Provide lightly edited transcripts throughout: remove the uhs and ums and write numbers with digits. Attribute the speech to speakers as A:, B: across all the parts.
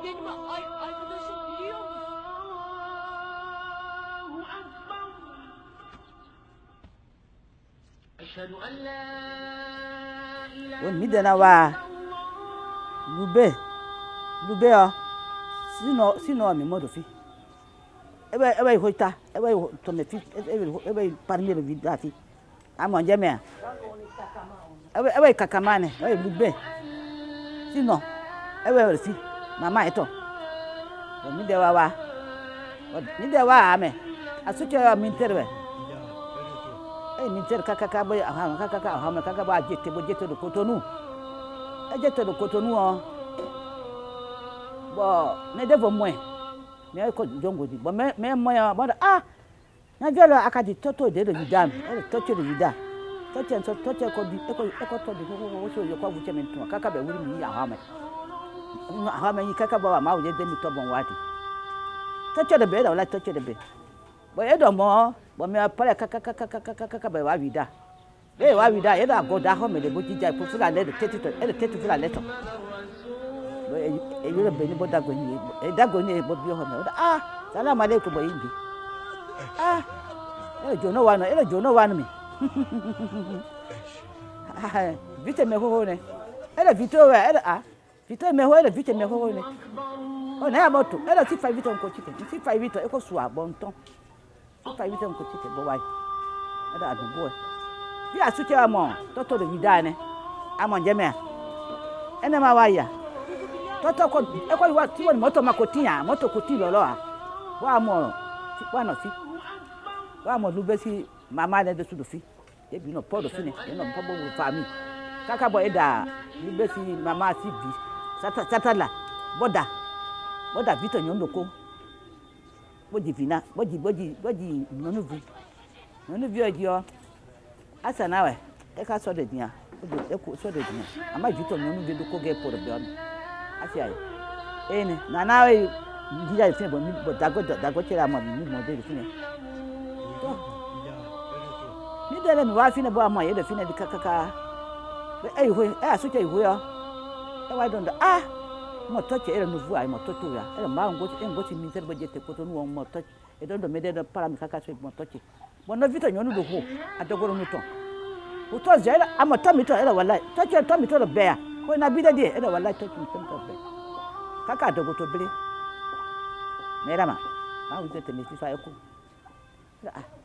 A: Benim arkadaşım biliyor mu?
B: Won mi dana wa lube o sino mi modo fi ebe hoita ebe to me fi ebe parmi le vida fi amon je me ebe kakamane ebe lube sino ebe fi mama eto mi de wa ame asuche mi terwe mi ter kaka boy kaka ba jete do Cotonou jete do Cotonou o bo ne devo moe me ko jongo di bo me moya bo na velo akadi toto de vidam toto de vida toto ko di ko to di ko so yo ko bu cheme to kaka be wuri mi ya ha me yi kaka ba ma wo je de mi to bon wati toto de be da wala toto de be bo e do mo bo me pare kaka be wa vida be wa vida e da go da ho me de bo jija po fula le de tetu fula le to bo e yo be ni bo da go ni e da go ni bo bi ho me salam aleikum bo indi e jo no wa no mi vite me ho ne e vite o e vite me ho e vite me ho ne o na ya moto e si fa vite on ko chike si fa vite e ko su abonton fa vite on ko chike bo wa e da do boy bi asuche amo toto de vidane amo njeme ene ma wa ya toto ko e ko wa ti won moto makotia moto koti lolo wa mo ti wa no fi wa mo lu be si mama le de su do fi e bi no podo fi ne e no pobo wo fami kaka boy da lu be si mama si bi satala boda vito nyondo ko boji vina boji nonu vi ojo asa na we e ka so de dia e ko so de dia ama vito nonu vi do ko ge por be on asi ayi ene na we ndija fi bo mi bo dago chira mo mi mo de fi ne ni de mi wa fi ne bo ama ye de fi ne di kaka e ho e asuche ihu yo e wa don mo touch era no vu ai mo touch ya era ma ngoti mi ter budget Cotonou mo touch e don do me de para mi kaka so mo touch mo no vito nyonu do ho adogoro no ton o to ja era amo to mi to era wallahi touch to mi to do be ya ko na bi de de era wallahi touch mi to be kaka adogo to bele mera ma u te mi fi fa eku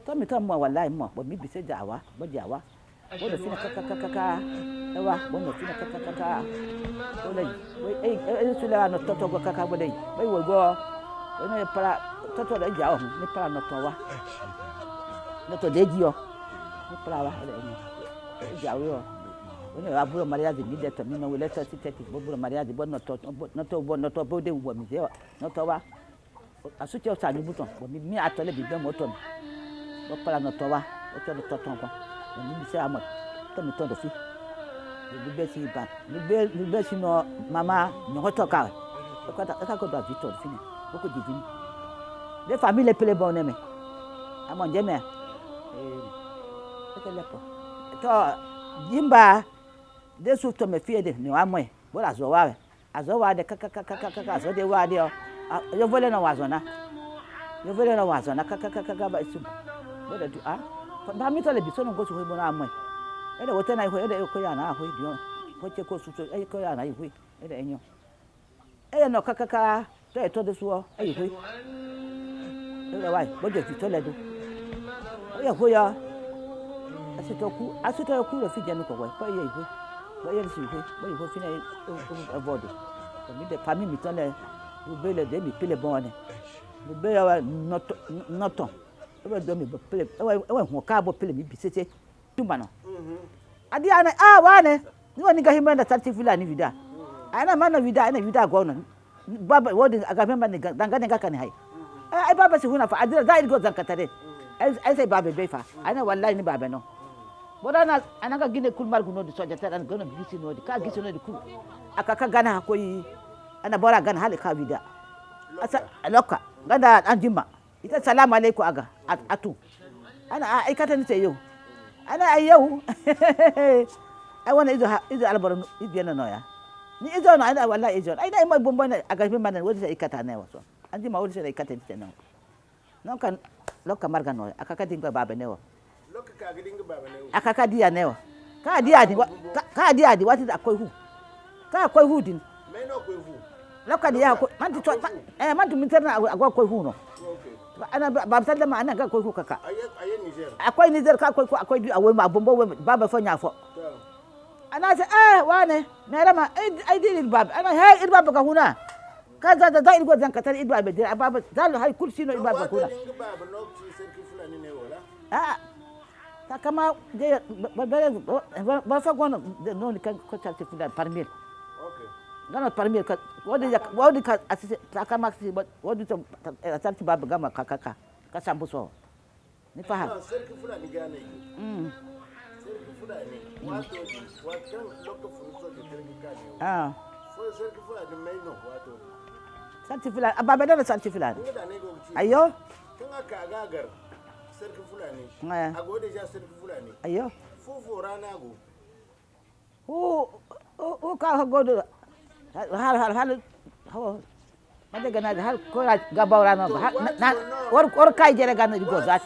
B: to mi to mo wallahi mo bo mi bi se jawa bo jawa bo do fina kaka ewa bo no fina kaka o le e sula no toto go kaka bo le bai wo go o ne para toto le jawo ni para no to wa no to de ji o ni para wa le ni jawo yo o ne aburo maria de mi de to mi no we le to tete bo aburo maria de bo no to bo de wo mi je no to wa asuche o sa ni buton bo mi atole bi be mo to bo para no to wa o to to ton ko ni se amo to mi to do fi ni be si ba ni be si no mama ni ho to ka ko do Victor fi ni bo ko divini de famille pele bon ne me amo nje me ko le po to jimba de su to me fi de ni wa mo e bo la zo wa de kaka zo de wa de o yo vole na wa zo na kaka ba su bo de du ba mi to le bi so no go su ho bo na mo e de wote na ho e de ko ya na ho dio ko che ko su so e ko ya na ho e de enyo e no kaka to de su o e ho e de wa bo de to le do e ho ya asito ku le fi je no ko wa pa ye ho ba ye si ho fi na avoid ko mi de fami mi to le u be le de mi pele bon ne u be ya noton e be do mi bo pele e ho ka bo pele mi bi sete tumba no adi ana wa ne ni woni ga himba da tarti fulani vida ana mana vida go no baba wodi aga himba ne danga ne ga kan hai ai baba si huna fa adira da go zankatare ai sai baba be fa ana wallahi ni baba no bodana ana ga gine kulmar guno di soja tan gono gisi no di ka gisi no di ku aka ka gana ko yi ana bora gan hali ka vida asa lokka ganda anjima ita salamu alaikum aga atu ana aikata ni yau ana ayyau ai wannan izo albaru izo yana noya ni izo na ana wallahi izo ai dai mai bomba a gaban manan wani sai ikata ne waso anjima wani sai ikata ni nan non kan lokka marga noya akaka dinga baba ne wa
C: lokka ka ga dinga baba ne
B: aka ka dia ne wa ka dia di wati akwai hu ka akwai hu din
C: mai no akwai hu
B: lokka dia man ti man tu minterna akwai hu no ana ba sallama ana ga akwai hu kaka
C: ayen Niger
B: akwai Niger ka akwai awai ma bombo baba fanya fo ana ce wane me rama ai di baba ana he baba ka huna ka za irgo zan katar idwa be dira baba zalu hay kursi no baba kuna
C: baba no ci sarki fulani ne wala
B: ta kama je ba fa gono no ni kan ko sarki fulani parmil
C: okay
B: gana parmil ka wodi ka asise ta kama si wodi to sarki baba gama kakaka ka sambu so ni fa
C: sarki fulani gane sarki fulani wato kan lokacin so da sarki kane sarki fulani mai no wato
B: sarki fulani ababa da sarki fulani ayo
C: tun aka gagar sarki fulani a gode ja sarki fulani
B: ayo
C: fofo rana go
B: o ka godo hal ho made gana hal ko ga bawrana na war kai jere gana go zat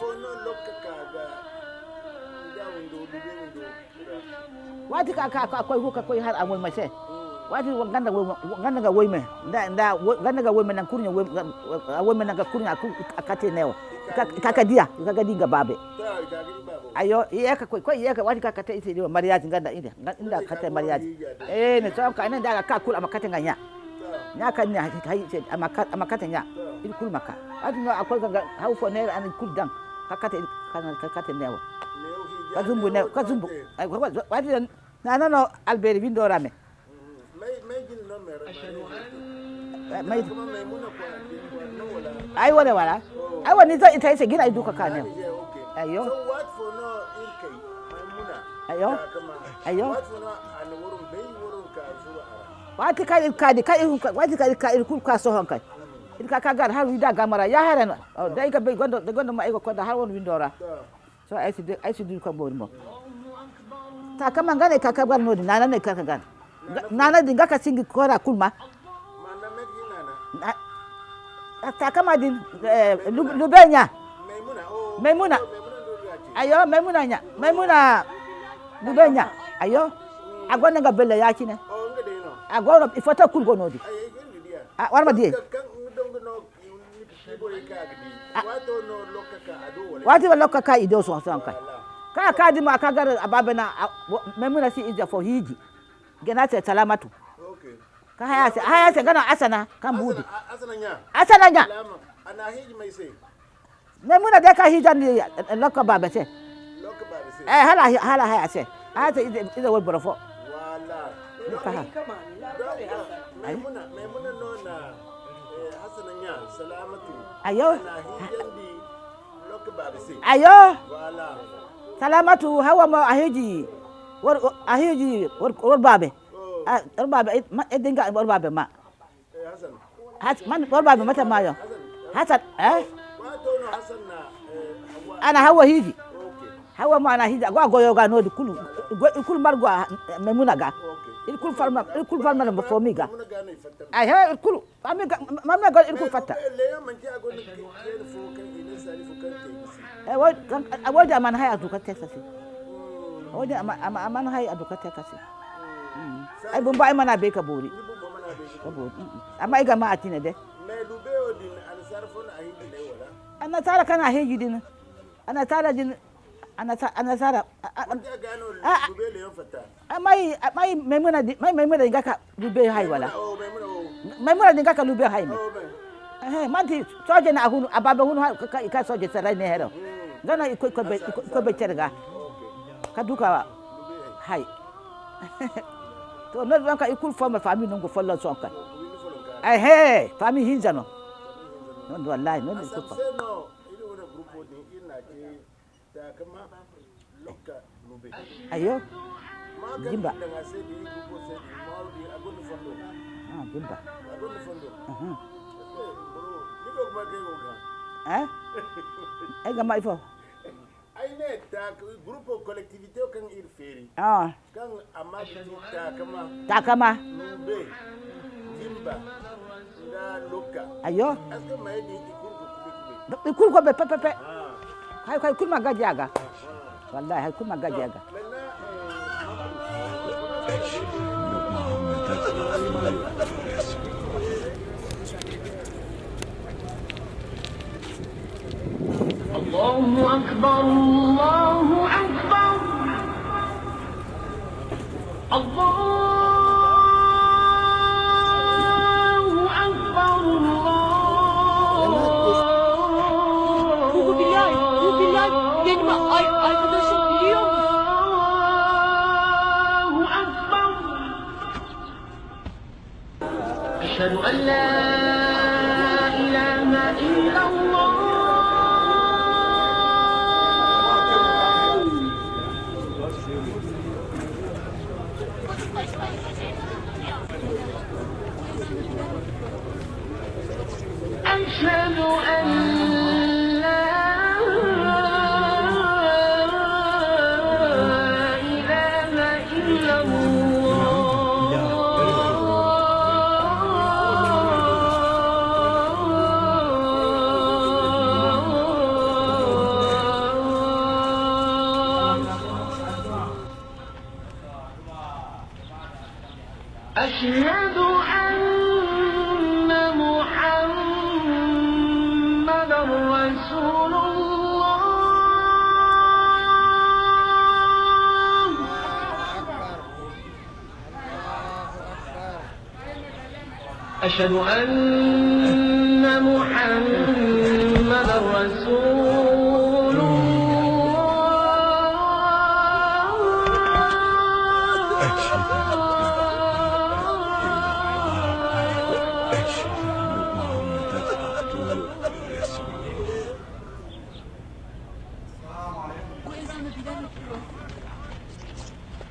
B: wati ka akwai huka koi har amoi mace wati ganda ga woi me nda ganda ga woi me nan kurnya woi me nan ga kurnya akate newa kakadia kakadia babe ayo iyaka koi iyaka wati kakate ite diwa mariaji ganda inda kate mariaji ne so ka ina da ka kula makate nganya nya kan ne hai ce amakate nya il kul maka wati no akwai ga haufo ne an kul dan kakate newa kazumbu ne kazumbu wati na no albert vindora me mai ai wala ai wani zai ita sai gina duka ka ne ayo ayo wati ka ku ka so hankai in ka gar har wida gamara ya harana dai ka bai gondo ma ai ko da har wani vindora so ai su duka bormo ta kama ngane ka bar no nana ne ka gan nana dinga ka singi kora kulma
C: mana megi nana
B: ta kama din lubenya maimuna ayo maimuna lubenya ayo agwana ga bella ya kine agora ifata kul gono di warma di wati lokka ka ido so kai ka di ma ka gar ababana maimuna si ija for hiji gena ta salamatu
C: okay
B: ka haya se gana asana kan budi
C: asana nya ana hiji mai sai
B: maimuna da ka hijan ni lokka baba se hala haya se ata ida wal barafo
C: wala
B: ka ha
C: maimuna no na asana nya salamatu
B: ayo
C: ana hijan di lokka baba se
B: ayo
C: wala
B: salamatu hawa ma ahiji war babe war babe edinga war babe ma
C: hasan
B: man war babe mata mayo hasan
C: wato no hasan na
B: ana hawa hiji
C: okay
B: hawa ma ana hiji agwa goyo ga no di kul margo memuna ga il kul farma na fomi ga
C: muna gane fatta
B: ai ha kul mamma ga il kul fatta
C: le man ji agon ke fo kan ina sari fo kan te
B: wajen man haya duka texas wajen man haya duka texas ai bun ba ai mana be ka bori amma ai ga ma atine de
C: me lube odin an sarfon a hindi ne wala
B: ana tara kana heji din ana tara din ana tara
C: wanda gano lube le yon fata
B: mai maimuna ngaka lube hai wala
C: maimuna
B: maimuna ngaka lube hai me manti soje na hunu ababa hunu ka soje sarai ne hero gana ko be terga ka duka hai to no ranka ikul forma fami nungo follo sonka fami hinjano non wallahi non ko fa
C: no ile wona grupo ni ina ke da kama lokka lube
B: ayo
C: jimba da ngase di grupo se di maudi agon follo
B: Ah, Jimba.
C: Ako ni fondo.
B: Mhm.
C: Bro, ni ko kuma ke ko kan.
B: Gama ifo.
C: Ai ne ta grupo collectivité kan ir feri. Kan amati ta
B: kama.
C: Lube. Jimba. Da loka.
B: Ayo.
C: Aska mai di ikuru
B: Ikuru ko be pepe. Hay kun magajaga. Wallahi hay kun magajaga.
D: الله أكبر الله أكبر الله أكبر
A: Bu Bilal benim arkadaşım biliyor musun?
D: الله أكبر أشهد أن لا إله إلا الله أشهد أن لا إله إلا أشهد أن محمدا رسول الله أشهد أن محمدا رسول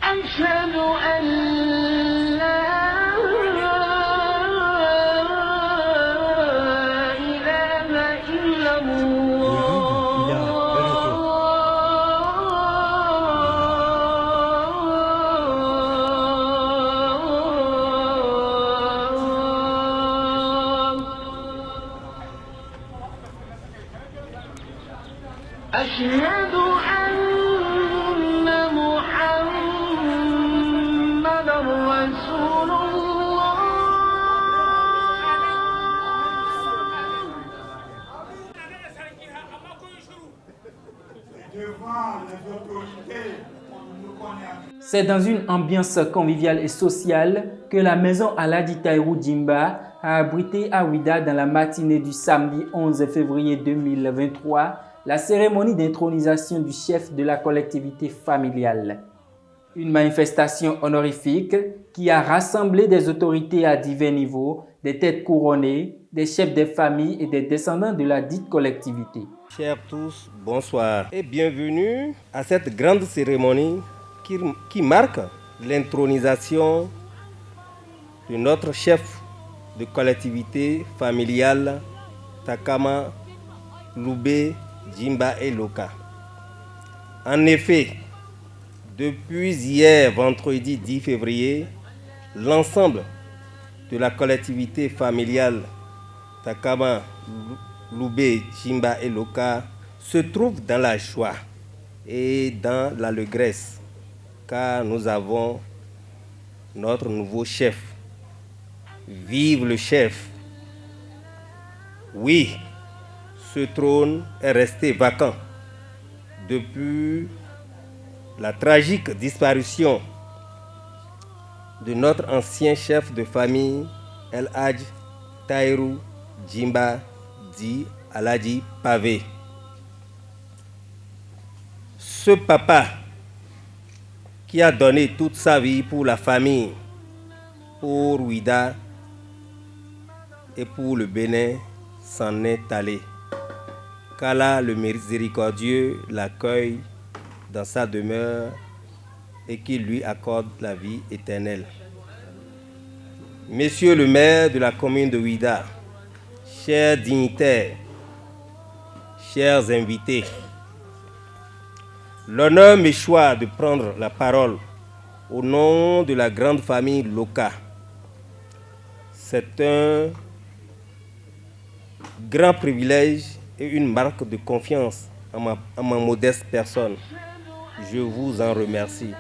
D: أشهد أن لا إله إلا الله أشهد أن محمدا رسول الله
E: C'est dans une ambiance conviviale et sociale que la maison Alhaji Tahirou Djimba a abrité à Ouida dans la matinée du samedi 11 février 2023 la cérémonie d'intronisation du chef de la collectivité familiale. Une manifestation honorifique qui a rassemblé des autorités à divers niveaux, des têtes couronnées, des chefs de famille et des descendants de la dite collectivité.
F: Chers tous, bonsoir et bienvenue à cette grande cérémonie qui marque l'intronisation de notre chef de collectivité familiale Takama Lube Djimba et Loka. En effet, depuis hier, vendredi 10 février, l'ensemble de la collectivité familiale Takama Lube Djimba et Loka se trouve dans la joie et dans l'allégresse car nous avons notre nouveau chef. Vive le chef! Oui, ce trône est resté vacant depuis la tragique disparition de notre ancien chef de famille, El Hadj Tahirou Djimba, dit Alhaji Pavé. Ce papa qui a donné toute sa vie pour la famille, pour Ouida et pour le Bénin, s'en est allé. Qu'Allah le miséricordieux l'accueille dans sa demeure et qu'il lui accorde la vie éternelle. Monsieur le maire de la commune de Ouida, chers dignitaires, chers invités, l'honneur m'échoit de prendre la parole au nom de la grande famille Loka. C'est un grand privilège et une marque de confiance en ma modeste personne. Je vous en remercie.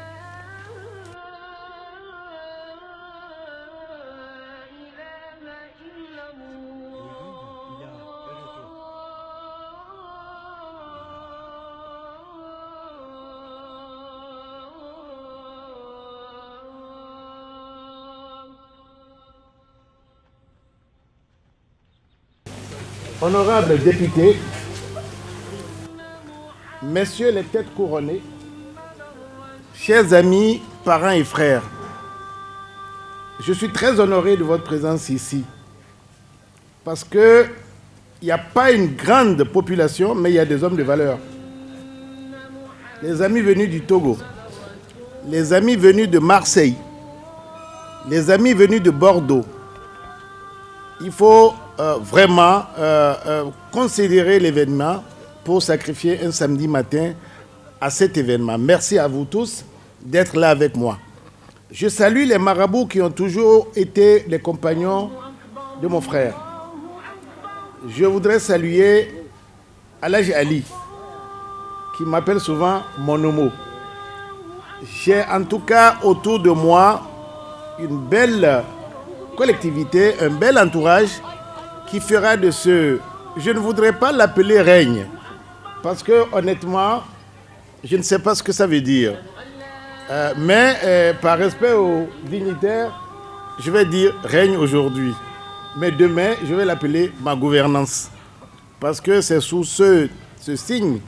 C: Honorables députés, messieurs les têtes couronnées, chers amis, parents et frères, je suis très honoré de votre présence ici parce qu'il n'y a pas une grande population, mais il y a des hommes de valeur. Les amis venus du Togo, les amis venus de Marseille, les amis venus de Bordeaux. Il faut vraiment considérer l'événement pour sacrifier un samedi matin à cet événement. Merci à vous tous d'être là avec moi. Je salue les marabouts qui ont toujours été les compagnons de mon frère. Je voudrais saluer Alhaj Ali, qui m'appelle souvent mon homo. J'ai en tout cas autour de moi une belle collectivité, un bel entourage qui fera de ce... Je ne voudrais pas l'appeler règne, parce que honnêtement, je ne sais pas ce que ça veut dire. Mais par respect aux dignitaires, je vais dire règne aujourd'hui. Mais demain, je vais l'appeler ma gouvernance. Parce que c'est sous ce signe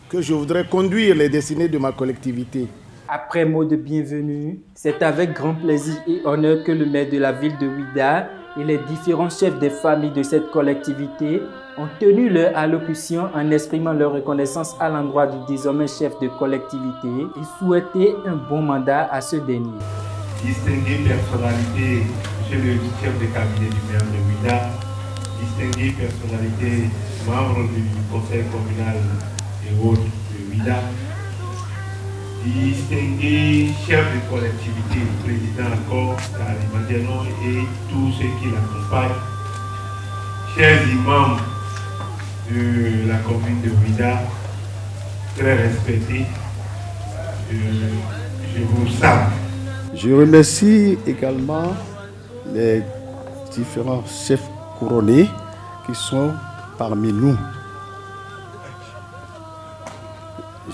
C: que je voudrais conduire les destinées de ma collectivité.
E: Après mot de bienvenue, c'est avec grand plaisir et honneur que le maire de la ville de Ouida et les différents chefs des familles de cette collectivité ont tenu leur allocution en exprimant leur reconnaissance à l'endroit du désormais chef de collectivité et souhaité un bon mandat à ce dernier.
G: Distinguée personnalité, monsieur le chef de cabinet du maire de Ouida, distinguée personnalité, membre du conseil communal et autres de Ouida, distingué chef de collectivité, président encore, Karim Madelon et tous ceux qui l'accompagnent, chers imams de la commune de Ouida, très respectés, je vous salue.
H: Je remercie également les différents chefs couronnés qui sont parmi nous.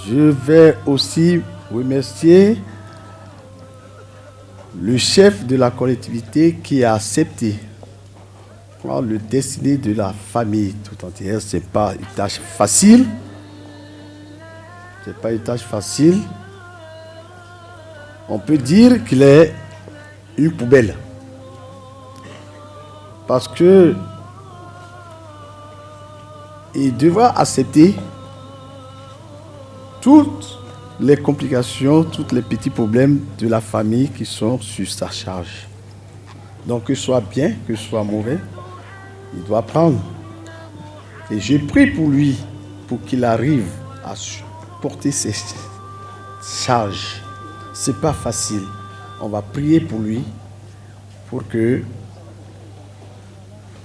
H: Je vais aussi remercier le chef de la collectivité qui a accepté pour le destiné de la famille tout entière. Ce n'est pas une tâche facile. Ce n'est pas une tâche facile. On peut dire qu'il est une poubelle. Parce que il devra accepter toutes les complications, tous les petits problèmes de la famille qui sont sur sa charge. Donc que ce soit bien, que ce soit mauvais, il doit prendre. Et je prie pour lui, pour qu'il arrive à porter ses charges. Ce n'est pas facile. On va prier pour lui, pour que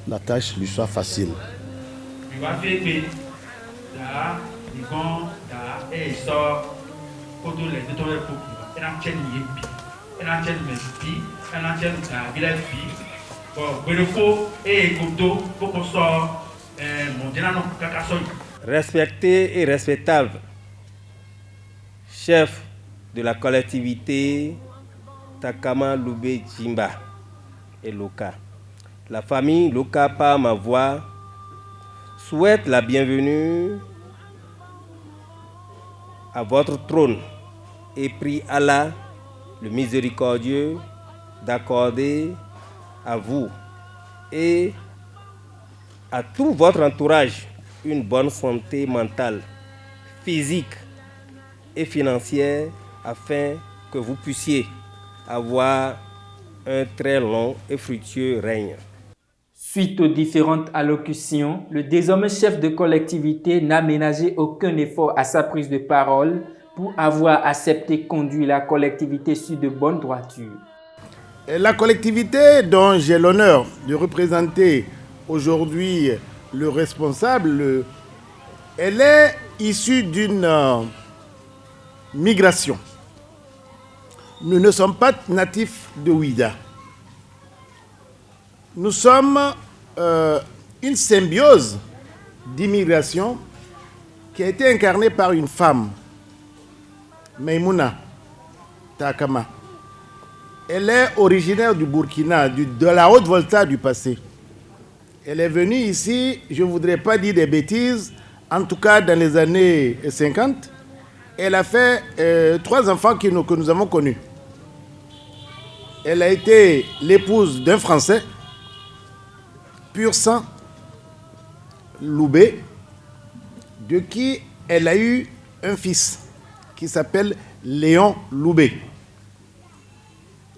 H: la tâche lui soit facile.
F: Respecté et respectable, chef de la collectivité Takama Loubé Djimba et Loka. La famille Loka, par ma voix, souhaite la bienvenue à votre trône et prie Allah, le miséricordieux, d'accorder à vous et à tout votre entourage une bonne santé mentale, physique et financière afin que vous puissiez avoir un très long et fructueux règne.
E: Suite aux différentes allocutions, le désormais chef de collectivité n'a ménagé aucun effort à sa prise de parole pour avoir accepté conduire la collectivité sur de bonnes droitures.
C: La collectivité dont j'ai l'honneur de représenter aujourd'hui le responsable, elle est issue d'une migration. Nous ne sommes pas natifs de Ouida. Nous sommes une symbiose d'immigration qui a été incarnée par une femme, Maïmouna Takama. Elle est originaire du Burkina, de la Haute-Volta du passé. Elle est venue ici, je ne voudrais pas dire des bêtises, en tout cas dans les années 50. Elle a fait 3 enfants que nous avons connus. Elle a été l'épouse d'un Français, pur sang, Loubé, de qui elle a eu un fils qui s'appelle Léon Loubé,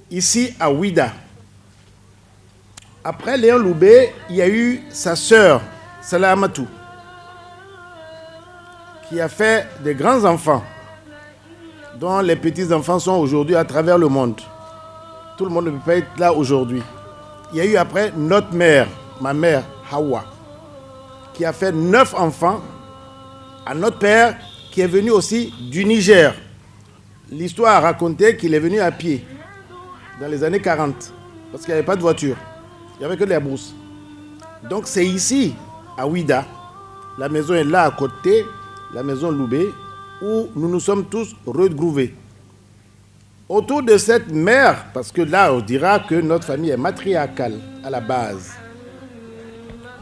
C: ici à Ouida. Après Léon Loubé, il y a eu sa sœur, Salamatou, qui a fait des grands enfants, dont les petits-enfants sont aujourd'hui à travers le monde. Tout le monde ne peut pas être là aujourd'hui. Il y a eu après notre mère, ma mère Hawa, qui a fait 9 enfants à notre père, qui est venu aussi du Niger. L'histoire a raconté qu'il est venu à pied dans les années 40, parce qu'il n'y avait pas de voiture. Il n'y avait que de la brousse. Donc c'est ici, à Ouida, la maison est là à côté, la maison Loubé, où nous nous sommes tous regroupés. Autour de cette mère, parce que là on dira que notre famille est matriarcale à la base,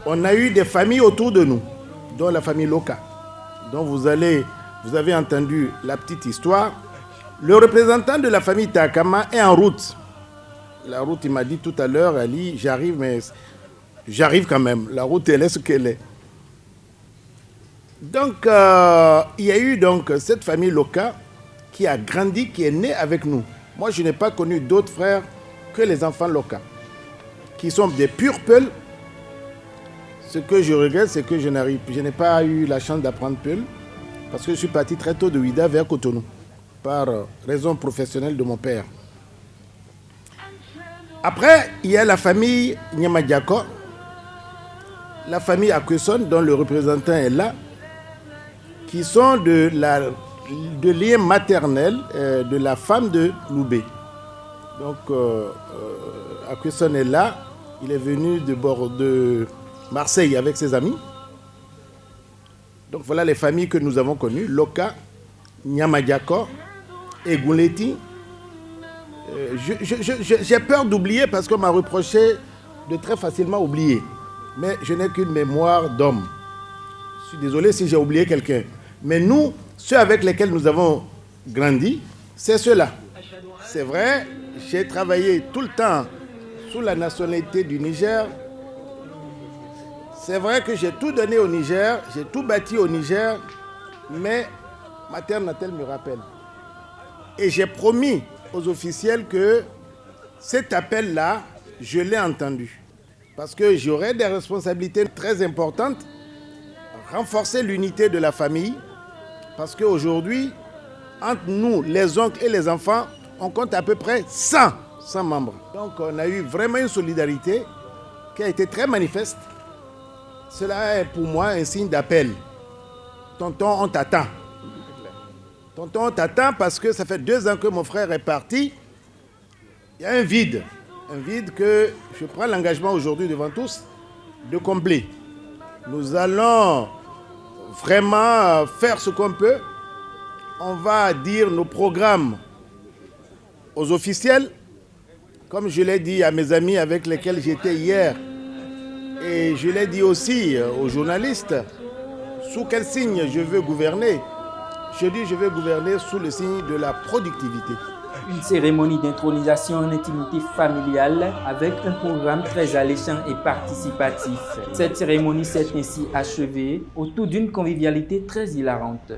C: on a eu des familles autour de nous, dont la famille Loka, dont vous avez entendu la petite histoire. Le représentant de la famille Takama est en route. La route, il m'a dit tout à l'heure, Ali, j'arrive, mais j'arrive quand même. La route, elle est ce qu'elle est. Donc, il y a eu donc cette famille Loka qui a grandi, qui est née avec nous. Moi, je n'ai pas connu d'autres frères que les enfants Loka, qui sont des purs Peuls. Ce que je regrette, c'est que je n'ai pas eu la chance d'apprendre Peul, parce que je suis parti très tôt de Ouida vers Cotonou, par raison professionnelle de mon père. Après, il y a la famille Nyamadiako, la famille Akwesson, dont le représentant est là, qui sont de lien maternel de la femme de Loubé. Donc, Akwesson est là, il est venu de Marseille avec ses amis. Donc voilà les familles que nous avons connues, Loka, Nyamadiako et Gouleti. J'ai peur d'oublier parce qu'on m'a reproché de très facilement oublier. Mais je n'ai qu'une mémoire d'homme. Je suis désolé si j'ai oublié quelqu'un. Mais nous, ceux avec lesquels nous avons grandi, c'est ceux-là. C'est vrai, j'ai travaillé tout le temps sous la nationalité du Niger. C'est vrai que j'ai tout donné au Niger, j'ai tout bâti au Niger, mais ma terre natale me rappelle. Et j'ai promis aux officiels que cet appel-là, je l'ai entendu. Parce que j'aurai des responsabilités très importantes, renforcer l'unité de la famille, parce qu'aujourd'hui, entre nous, les oncles et les enfants, on compte à peu près 100 membres. Donc on a eu vraiment une solidarité qui a été très manifeste. Cela est pour moi un signe d'appel. Tonton, on t'attend. Tonton, on t'attend parce que ça fait 2 ans que mon frère est parti. Il y a un vide que je prends l'engagement aujourd'hui devant tous de combler. Nous allons vraiment faire ce qu'on peut. On va dire nos programmes aux officiels, comme je l'ai dit à mes amis avec lesquels j'étais hier. Et je l'ai dit aussi aux journalistes, sous quel signe je veux gouverner. Je dis je veux gouverner sous le signe de la productivité.
E: Une cérémonie d'intronisation en intimité familiale avec un programme très alléchant et participatif. Cette cérémonie s'est ainsi achevée autour d'une convivialité très hilarante.